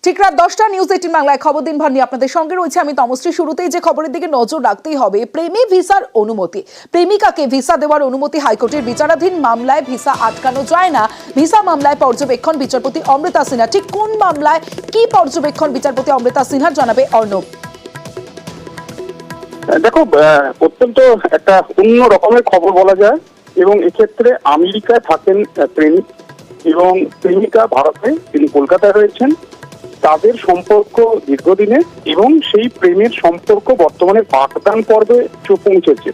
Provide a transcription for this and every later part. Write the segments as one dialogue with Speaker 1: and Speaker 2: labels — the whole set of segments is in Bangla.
Speaker 1: ঠিক রাত 10টা নিউজ 18 বাংলায় খবর দিনভর নিয়ে আপনাদের সঙ্গে রয়েছে আমি তমশ্রী। শুরুতেই যে খবরের দিকে নজর রাখতেই হবে, প্রেমে ভিসার অনুমতি। প্রেমিকাকে ভিসা দেওয়ার অনুমতি হাইকোর্টের বিচারাধীন মামলায় ভিসা আটকানো যায় না। ভিসা মামলায় পর্যবেক্ষণ বিচারপতি অমৃতা সিনহা। ঠিক কোন মামলায় কি পর্যবেক্ষণ বিচারপতি অমৃতা সিনহা, জানাবে অর্ণব।
Speaker 2: দেখো, অত্যন্ত একটা অন্য রকমের খবর বলা যায় এবং এক্ষেত্রে আমেরিকায় থাকেন প্রেমিক এবং প্রেমিকা ভারতে, তিনি কলকাতায় রয়েছেন। তাদের সম্পর্ক দীর্ঘদিনের এবং সেই প্রেমের সম্পর্ক বর্তমানে পাঠদান পর্বে পৌঁছেছে,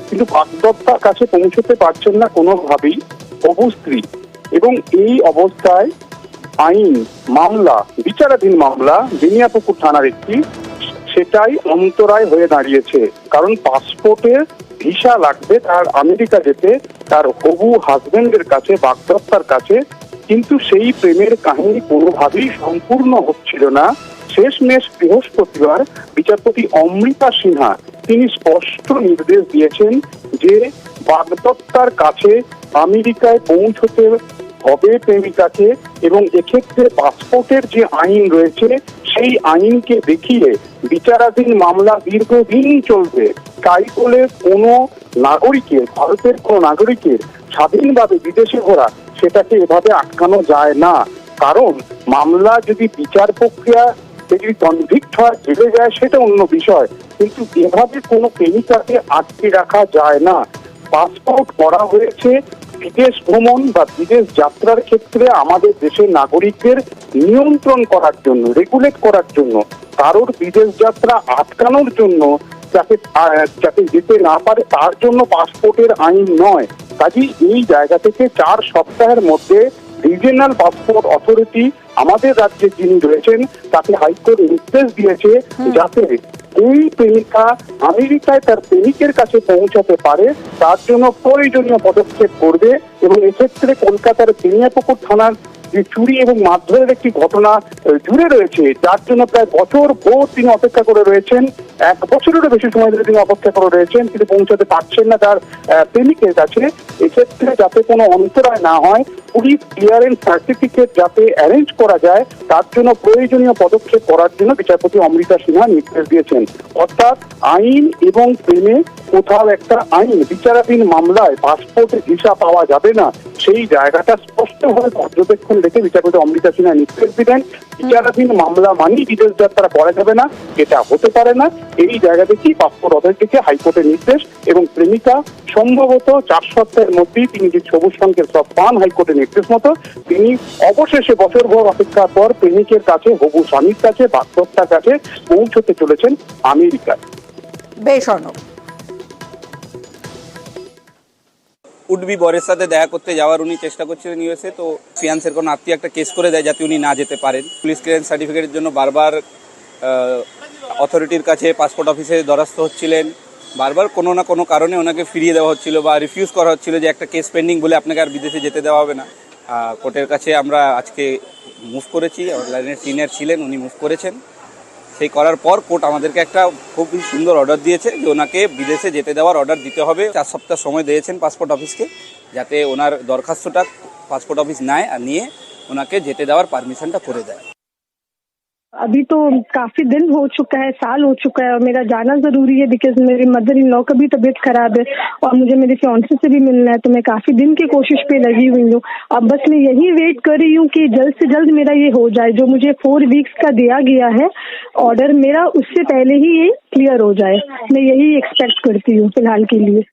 Speaker 2: কিন্তু পাঠদত্তার কাছে পৌঁছতে পারছেন না কোনোভাবেই হবু স্ত্রী। এবং এই অবস্থায় আইন মামলা, বিচারাধীন মামলা বেনিয়াপুকুর থানার একটি, সেটাই অন্তরায় হয়ে দাঁড়িয়েছে। কারণ পাসপোর্টের ভিসা লাগবে তার আমেরিকা যেতে, তার হবু হাজবেন্ডের কাছে, বাগদত্তার কাছে। কিন্তু সেই প্রেমের কাহিনী কোনোভাবেই সম্পূর্ণ হচ্ছিল না। শেষমেশ বৃহস্পতিবার বিচারপতি অমৃতা সিনহা তিনি স্পষ্ট নির্দেশ দিয়েছেন যে বাগদত্তার কাছে আমেরিকায় পৌঁছতে হবে প্রেমিকাকে, এবং এক্ষেত্রে পাসপোর্টের যে আইন রয়েছে সেই আইনকে দেখিয়ে বিচারাধীন মামলা দীর্ঘদিন চলবে। তাই বলে কোনো নাগরিকের, ভারতের কোনো নাগরিকের স্বাধীনভাবে বিদেশে ঘোরা, সেটাকে এভাবে আটকানো যায় না। কারণ মামলা যদি বিচার প্রক্রিয়া যদি কনভিক্ট হয়, জেলে যায়, সেটা অন্য বিষয়, কিন্তু এভাবে কোনো প্রেমিকাকে আটকে রাখা যায় না। পাসপোর্ট করা হয়েছে বিদেশ ভ্রমণ বা বিদেশ যাত্রার ক্ষেত্রে আমাদের দেশের নাগরিকদের নিয়ন্ত্রণ করার জন্য, রেগুলেট করার জন্য, কারোর বিদেশ যাত্রা আটকানোর জন্য, যাতে যেতে না পারে তার জন্য পাসপোর্টের আইন নয়। কাজেই এই জায়গা থেকে 4 সপ্তাহের মধ্যে রিজিওনাল পাসপোর্ট অথরিটি আমাদের রাজ্যে যিনি রয়েছেন তাকে হাইকোর্ট নির্দেশ দিয়েছে যাতে এই প্রেমিকা আমেরিকায় তার প্রেমিকের কাছে পৌঁছাতে পারে, তার জন্য প্রয়োজনীয় পদক্ষেপ করবে। এবং এক্ষেত্রে কলকাতার বেনিয়াপুকুর থানার যে চুরি এবং মারধরের একটি ঘটনা জুড়ে রয়েছে, যার জন্য প্রায় বছর ভোর তিনি অপেক্ষা করে রয়েছেন। 1 বছরেরও বেশি সময় ধরে তিনি অপেক্ষা করে রয়েছেন, কিন্তু পৌঁছাতে পারছেন না তার প্রেমিকের কাছে। এক্ষেত্রে যাতে কোনো অন্তরায় না হয়, পুলিশ ক্লিয়ারেন্স সার্টিফিকেট যাতে অ্যারেঞ্জ করা যায়, তার জন্য প্রয়োজনীয় পদক্ষেপ করার জন্য বিচারপতি অমৃতা সিনহা নির্দেশ দিয়েছেন। অর্থাৎ আইন এবং প্রেমে কোথাও একটা আইন, বিচারাধীন মামলায় পাসপোর্টে ভিসা পাওয়া যাবে না, সেই জায়গাটা স্পষ্টভাবে পর্যবেক্ষণ রেখে বিচারপতি অমৃতা সিনহা নির্দেশ দিলেন। বিচারাধীন মামলা মানেই বিদেশ যাত্রা করা যাবে না, এটা হতে পারে না। এই জায়গা থেকেই পাসপোর্ট অথরিটিকে হাইকোর্টের নির্দেশ, এবং প্রেমিকা সম্ভবত 4 সপ্তাহের মধ্যেই তিনি যে সবুজ সংকেত সব পান হাইকোর্টের নির্দেশ মতো, তিনি অবশেষে বছরভর অপেক্ষার পর প্রেমিকের কাছে, হবু স্বামীর কাছে, বাগদত্তার কাছে পৌঁছতে চলেছেন আমেরিকায়।
Speaker 1: বেশ অর্ণব।
Speaker 3: উডবি বরের সাথে দেখা করতে যাওয়ার উনি চেষ্টা করছিলেন ইউএসএ, তো ফিয়ান্সের কোনো আত্মীয় একটা কেস করে দেয় যাতে উনি না যেতে পারেন। পুলিশ ক্লিয়ারেন্স সার্টিফিকেটের জন্য বারবার অথরিটির কাছে পাসপোর্ট অফিসে দ্বারস্থ হচ্ছিলেন। বারবার কোনো না কোনো কারণে ওনাকে ফিরিয়ে দেওয়া হচ্ছিল বা রিফিউজ করা হচ্ছিল যে একটা কেস পেন্ডিং বলে আপনাকে আর বিদেশে যেতে দেওয়া হবে না। কোর্টের কাছে আমরা আজকে মুভ করেছি, লাইনের সিনিয়র ছিলেন, উনি মুভ করেছেন। সেই করার পর কোর্ট আমাদেরকে একটা খুবই সুন্দর অর্ডার দিয়েছে যে ওনাকে বিদেশে যেতে দেওয়ার অর্ডার দিতে হবে। 4 সপ্তাহ সময় দিয়েছেন পাসপোর্ট অফিসকে, যাতে ওনার দরখাস্তটা পাসপোর্ট অফিস নেয় আর নিয়ে ওনাকে যেতে দেওয়ার পারমিশনটা করে দেয়।
Speaker 4: अभी तो काफी दिन हो चुका है, साल हो चुका है, और मेरा जाना जरूरी है बिकॉज मेरी मदर इन लॉ का भी तबीयत खराब है और मुझे मेरे फियांसे से भी मिलना है। तो मैं काफी दिन की कोशिश पे लगी हुई हूँ। अब बस मैं यही वेट कर रही हूँ कि जल्द से जल्द मेरा ये हो जाए, जो मुझे 4 वीक्स का दिया गया है ऑर्डर मेरा, उससे पहले ही ये क्लियर हो जाए। मैं यही एक्सपेक्ट करती हूँ फिलहाल के लिए।